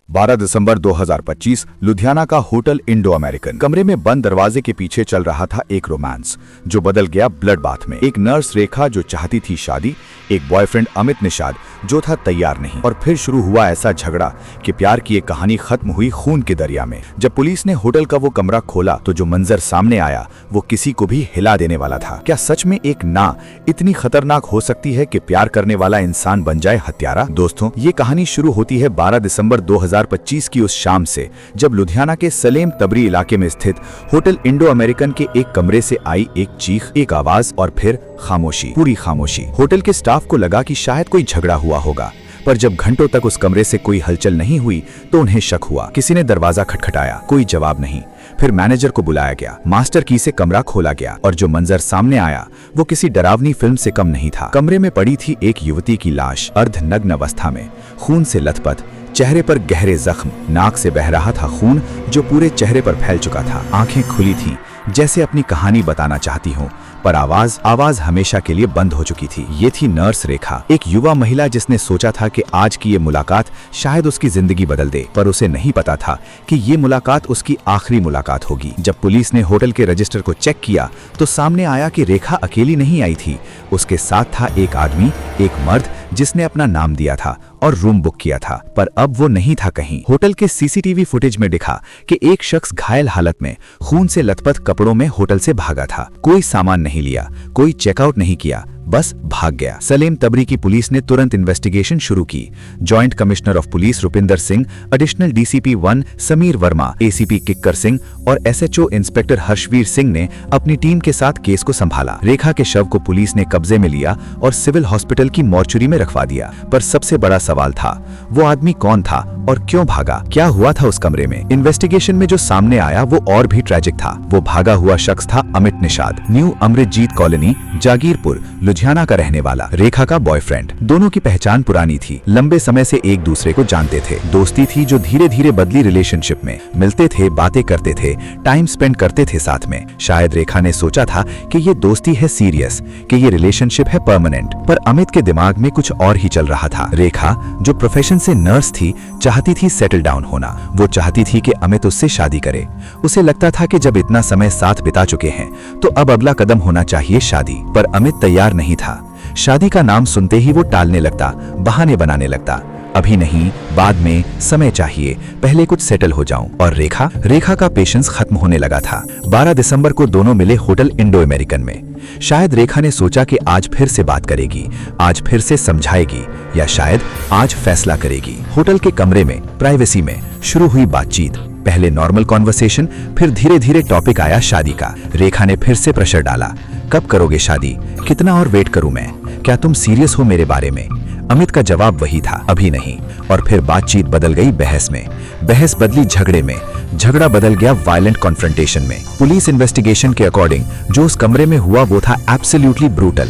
12 दिसंबर 2025 लुधियाना का hotel Indo American कमरे में बंद दरवाजे के पीछे चल रहा था एक रोमांस जो बदल गया ब्लड बाथ में। एक नर्स रेखा जो चाहती थी शादी, एक बॉयफ्रेंड अमित निषाद जो था तैयार नहीं, और फिर शुरू हुआ ऐसा झगड़ा कि प्यार की एक कहानी खत्म हुई खून के दरिया में। जब पुलिस ने होटल का वो कमरा खोला तो जो मंजर सामने आया वो किसी को भी हिला देने वाला था। क्या सच में एक ना इतनी खतरनाक हो सकती है कि प्यार करने वाला इंसान बन जाए हत्यारा? दोस्तों, ये कहानी शुरू होती है 12 दिसंबर 2025 की उस शाम से, जब लुधियाना के सलेम तबरी इलाके में स्थित होटल इंडो अमेरिकन के एक कमरे से आई एक चीख, एक आवाज और फिर खामोशी, पूरी खामोशी। होटल के स्टाफ को लगा कि शायद कोई झगड़ा हुआ होगा, पर जब घंटों तक उस कमरे से कोई हलचल नहीं हुई तो उन्हें शक हुआ। किसी ने दरवाजा खटखटाया, कोई जवाब नहीं। फिर मैनेजर को बुलाया गया, मास्टर की से कमरा खोला गया और जो मंजर सामने आया वो किसी डरावनी फिल्म से कम नहीं था। कमरे में पड़ी थी एक युवती की लाश, अर्धनग्न अवस्था में, खून से लथपथ, चेहरे पर गहरे जख्म, नाक से बह रहा था खून जो पूरे चेहरे पर फैल चुका था। आंखें खुली थी जैसे अपनी कहानी बताना चाहती हूँ, पर आवाज हमेशा के लिए बंद हो चुकी थी। ये थी नर्स रेखा, एक युवा महिला जिसने सोचा था कि आज की ये मुलाकात शायद उसकी जिंदगी बदल दे, पर उसे नहीं पता था कि ये मुलाकात उसकी आखिरी मुलाकात होगी। जब पुलिस ने होटल के रजिस्टर को चेक किया तो सामने आया कि रेखा अकेली नहीं आई थी, उसके साथ था एक आदमी, एक मर्द जिसने अपना नाम दिया था और रूम बुक किया था, पर अब वो नहीं था कहीं। होटल के सीसीटीवी फुटेज में दिखा कि एक शख्स घायल हालत में खून से लथपथ कपड़ों में होटल से भागा था। कोई सामान नहीं लिया, कोई चेकआउट नहीं किया, बस भाग गया। सलेम तबरी की पुलिस ने तुरंत इन्वेस्टिगेशन शुरू की। Joint commissioner of police Rupinder Singh, additional DCP 1 Sameer Verma, ACP Kikkar Singh और एसएचओ इंस्पेक्टर हर्षवीर सिंह ने अपनी टीम के साथ केस को संभाला। रेखा के शव को पुलिस ने कब्जे में लिया और सिविल हॉस्पिटल की मॉर्चुरी में रखवा दिया। पर सबसे बड़ा सवाल था, वो आदमी कौन था और क्यों भागा? क्या हुआ था उस कमरे में? इन्वेस्टिगेशन में जो सामने आया वो और भी ट्रेजिक था। वो भागा हुआ शख्स था अमित निषाद, न्यू अमृतजीत कॉलोनी, जागीरपुर, लुधियाना का रहने वाला, रेखा का बॉयफ्रेंड। दोनों की पहचान पुरानी थी, लंबे समय से एक दूसरे को जानते थे। दोस्ती थी जो धीरे धीरे बदली रिलेशनशिप में। मिलते थे, बातें करते थे, टाइम स्पेंड करते थे साथ में। शायद रेखा ने सोचा था कि ये दोस्ती है सीरियस, कि ये रिलेशनशिप है परमानेंट, पर अमित के दिमाग में कुछ और ही चल रहा था। रेखा जो प्रोफेशन से नर्स थी, चाहती थी सेटल डाउन होना। वो चाहती थी कि अमित उससे शादी करे। उसे लगता था कि जब इतना समय साथ बिता चुके हैं तो अब अगला कदम होना चाहिए शादी, पर अमित तैयार नहीं था। शादी का नाम सुनते ही वो टालने लगता, बहाने बनाने लगता। अभी नहीं, बाद में, समय चाहिए, पहले कुछ सेटल हो जाऊं। और रेखा का पेशेंस खत्म होने लगा था। 12 दिसंबर को दोनों मिले होटल इंडो अमेरिकन में। शायद रेखा ने सोचा कि आज फिर से बात करेगी, आज फिर से समझाएगी, या शायद आज फैसला करेगी। होटल के कमरे में प्राइवेसी में शुरू हुई बातचीत। पहले नॉर्मल कॉन्वर्सेशन, फिर धीरे धीरे टॉपिक आया शादी का। रेखा ने फिर से प्रेशर डाला, कब करोगे शादी? कितना और वेट करूं मैं? क्या तुम सीरियस हो मेरे बारे में? अमित का जवाब वही था, अभी नहीं। और फिर बातचीत बदल गई बहस में, बहस बदली झगड़े में, झगड़ा बदल गया वायलेंट कॉन्फ्रंटेशन में। पुलिस इन्वेस्टिगेशन के अकॉर्डिंग जो उस कमरे में हुआ वो था एब्सोल्युटली ब्रूटल।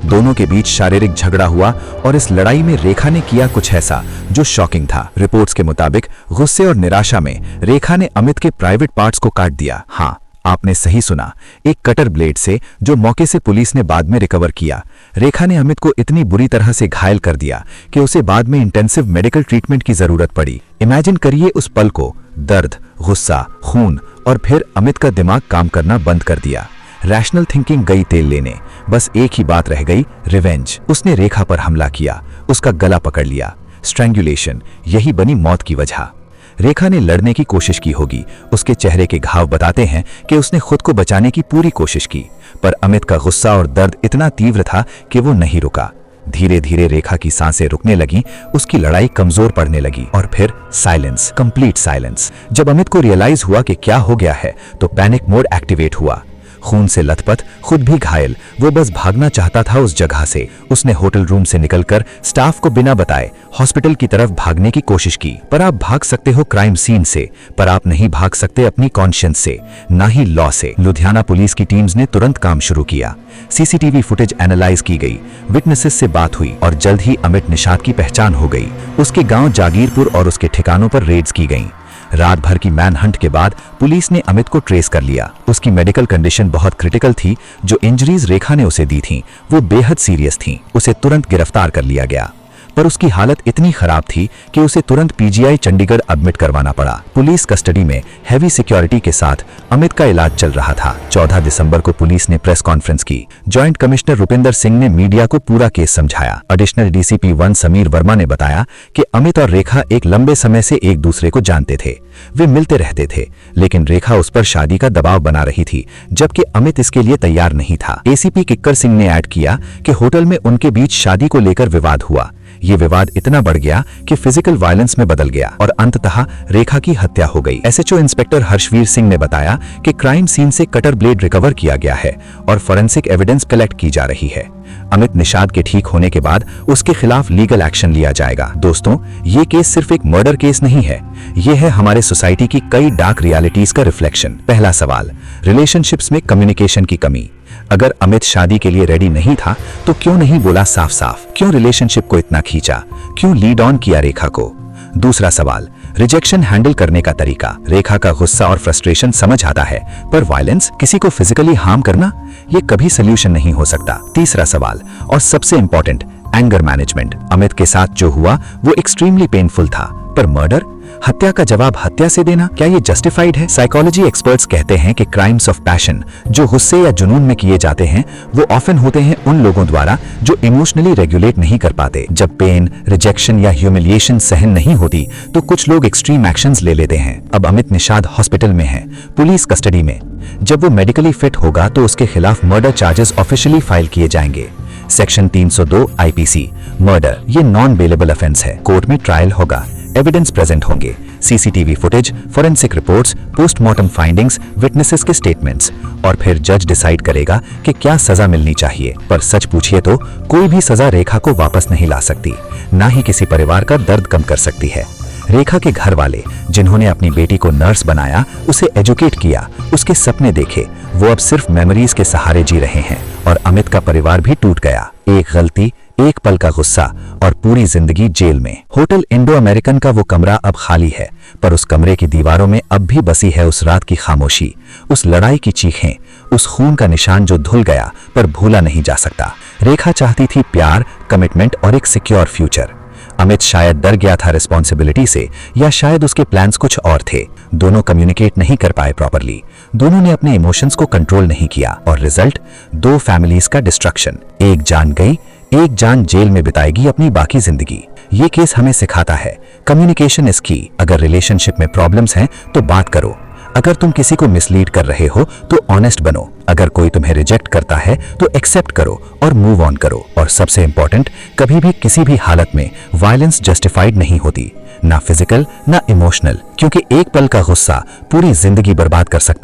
दोनों के बीच शारीरिक झगड़ा हुआ और इस लड़ाई में रेखा ने किया कुछ ऐसा जो शॉकिंग था। रिपोर्ट्स के मुताबिक गुस्से और निराशा में रेखा ने अमित के प्राइवेट पार्ट्स को काट दिया। हाँ, आपने सही सुना, एक कटर ब्लेड से, जो मौके से पुलिस ने बाद में रिकवर किया। रेखा ने अमित को इतनी बुरी तरह से घायल कर दिया कि उसे बाद में इंटेंसिव मेडिकल ट्रीटमेंट की जरूरत पड़ी। इमेजिन करिए उस पल को, दर्द, गुस्सा, खून, और फिर अमित का दिमाग काम करना बंद कर दिया। रैशनल थिंकिंग गई तेल लेने, बस एक ही बात रह गई, रिवेंज। उसने रेखा पर हमला किया, उसका गला पकड़ लिया। स्ट्रैंगुलेशन, यही बनी मौत की वजह। रेखा ने लड़ने की कोशिश की होगी, उसके चेहरे के घाव बताते हैं कि उसने खुद को बचाने की पूरी कोशिश की, पर अमित का गुस्सा और दर्द इतना तीव्र था कि वो नहीं रुका। धीरे धीरे रेखा की सांसें रुकने लगी, उसकी लड़ाई कमजोर पड़ने लगी, और फिर साइलेंस, कंप्लीट साइलेंस। जब अमित को रियलाइज हुआ कि क्या हो गया है तो पैनिक मोड एक्टिवेट हुआ। खून से लथपथ, खुद भी घायल, वो बस भागना चाहता था उस जगह से। उसने होटल रूम से निकलकर स्टाफ को बिना बताए हॉस्पिटल की तरफ भागने की कोशिश की। पर आप भाग सकते हो क्राइम सीन से, पर आप नहीं भाग सकते अपनी कॉन्शियंस से, ना ही लॉ से। लुधियाना पुलिस की टीम्स ने तुरंत काम शुरू किया। सीसीटीवी फुटेज एनालाइज की गई, विटनेसेस से बात हुई और जल्द ही अमित निषाद की पहचान हो गई। उसके गांव जागीरपुर और उसके ठिकानों पर रेड्स की गईं। रात भर की मैनहंट के बाद पुलिस ने अमित को ट्रेस कर लिया। उसकी मेडिकल कंडीशन बहुत क्रिटिकल थी। जो इंजरीज रेखा ने उसे दी थीं, वो बेहद सीरियस थीं। उसे तुरंत गिरफ्तार कर लिया गया। पर उसकी हालत इतनी खराब थी कि उसे तुरंत पीजीआई चंडीगढ़ एडमिट करवाना पड़ा। पुलिस कस्टडी में हैवी सिक्योरिटी के साथ अमित का इलाज चल रहा था। 14 दिसंबर को पुलिस ने प्रेस कॉन्फ्रेंस की। जॉइंट कमिश्नर रुपिंदर सिंह ने मीडिया को पूरा केस समझाया। एडिशनल डीसीपी 1 समीर वर्मा ने बताया कि अमित और रेखा एक लंबे समय से एक दूसरे को जानते थे। वे मिलते रहते थे, लेकिन रेखा उस पर शादी का दबाव बना रही थी, जबकि अमित इसके लिए तैयार नहीं था। एसीपी किक्कर सिंह ने ऐड किया कि होटल में उनके बीच शादी को लेकर विवाद हुआ। ये विवाद इतना बढ़ गया कि फिजिकल वायलेंस में बदल गया और अंततः रेखा की हत्या हो गई। एसएचओ इंस्पेक्टर हर्षवीर सिंह ने बताया कि क्राइम सीन से कटर ब्लेड रिकवर किया गया है और फोरेंसिक एविडेंस कलेक्ट की जा रही है। अमित निषाद के ठीक होने के बाद उसके खिलाफ लीगल एक्शन लिया जाएगा। दोस्तों, ये केस सिर्फ एक मर्डर केस नहीं है, ये है हमारे सोसाइटी की कई डार्क रियलिटीज का रिफ्लेक्शन। पहला सवाल, रिलेशनशिप्स में कम्युनिकेशन की कमी। अगर अमित शादी के लिए रेडी नहीं था तो क्यों नहीं बोला साफ साफ? क्यों रिलेशनशिप को इतना खींचा? क्यों लीड ऑन किया रेखा को? दूसरा सवाल, रिजेक्शन हैंडल करने का तरीका। रेखा का गुस्सा और फ्रस्ट्रेशन समझ आता है, पर वायलेंस, किसी को फिजिकली हार्म करना, ये कभी सल्यूशन नहीं हो सकता। तीसरा सवाल और सबसे इंपॉर्टेंट, एंगर मैनेजमेंट। अमित के साथ जो हुआ वो एक्सट्रीमली पेनफुल था, पर मर्डर, हत्या का जवाब हत्या से देना, क्या ये जस्टिफाइड है? साइकोलॉजी एक्सपर्ट्स कहते हैं कि क्राइम्स ऑफ पैशन जो गुस्से या जुनून में किए जाते हैं वो ऑफन होते हैं उन लोगों द्वारा जो इमोशनली रेगुलेट नहीं कर पाते। जब पेन, रिजेक्शन या ह्यूमिलिएशन सहन नहीं होती तो कुछ लोग एक्सट्रीम एक्शंस ले लेते हैं। अब अमित निषाद हॉस्पिटल में है, पुलिस कस्टडी में। जब वो मेडिकली फिट होगा तो उसके खिलाफ मर्डर चार्जेस ऑफिशियली फाइल किए जाएंगे। सेक्शन 302 आईपीसी, मर्डर, ये नॉन बेलेबल ऑफेंस है। कोर्ट में ट्रायल होगा, एविडेंस प्रेजेंट होंगे, CCTV footage, forensic reports, postmortem findings, witnesses के स्टेटमेंट्स, और फिर जज डिसाइड करेगा कि क्या सजा मिलनी चाहिए। पर सच पूछिए तो कोई भी सजा रेखा को वापस नहीं ला सकती, ना ही किसी परिवार का दर्द कम कर सकती है। रेखा के घर वाले जिन्होंने अपनी बेटी को नर्स बनाया, उसे एजुकेट किया, उसके सपने देखे, वो अब सिर्फ मेमोरीज के सहारे जी रहे हैं। और अमित का परिवार भी टूट गया। एक गलती, एक पल का गुस्सा और पूरी जिंदगी जेल में। होटल इंडो अमेरिकन का वो कमरा अब खाली है, पर उस कमरे की दीवारों में अब भी बसी है उस रात की खामोशी, उस लड़ाई की चीखें, उस खून का निशान जो धुल गया पर भूला नहीं जा सकता। रेखा चाहती थी प्यार, कमिटमेंट और एक सिक्योर फ्यूचर। अमित शायद डर गया था रिस्पॉन्सिबिलिटी से, या शायद उसके प्लान्स कुछ और थे। दोनों कम्युनिकेट नहीं कर पाए प्रॉपरली, दोनों ने अपने इमोशंस को कंट्रोल नहीं किया और रिजल्ट, 2 फैमिलीज का डिस्ट्रक्शन। एक जान गई, एक जान जेल में बिताएगी अपनी बाकी जिंदगी। ये केस हमें सिखाता है कम्युनिकेशन इज की। अगर रिलेशनशिप में प्रॉब्लम्स हैं तो बात करो। अगर तुम किसी को मिसलीड कर रहे हो तो ऑनेस्ट बनो। अगर कोई तुम्हें रिजेक्ट करता है तो एक्सेप्ट करो और मूव ऑन करो। और सबसे इंपॉर्टेंट, कभी भी किसी भी हालत में वायलेंस जस्टिफाइड नहीं होती, ना फिजिकल ना इमोशनल, क्योंकि एक पल का गुस्सा पूरी जिंदगी बर्बाद कर सकता है।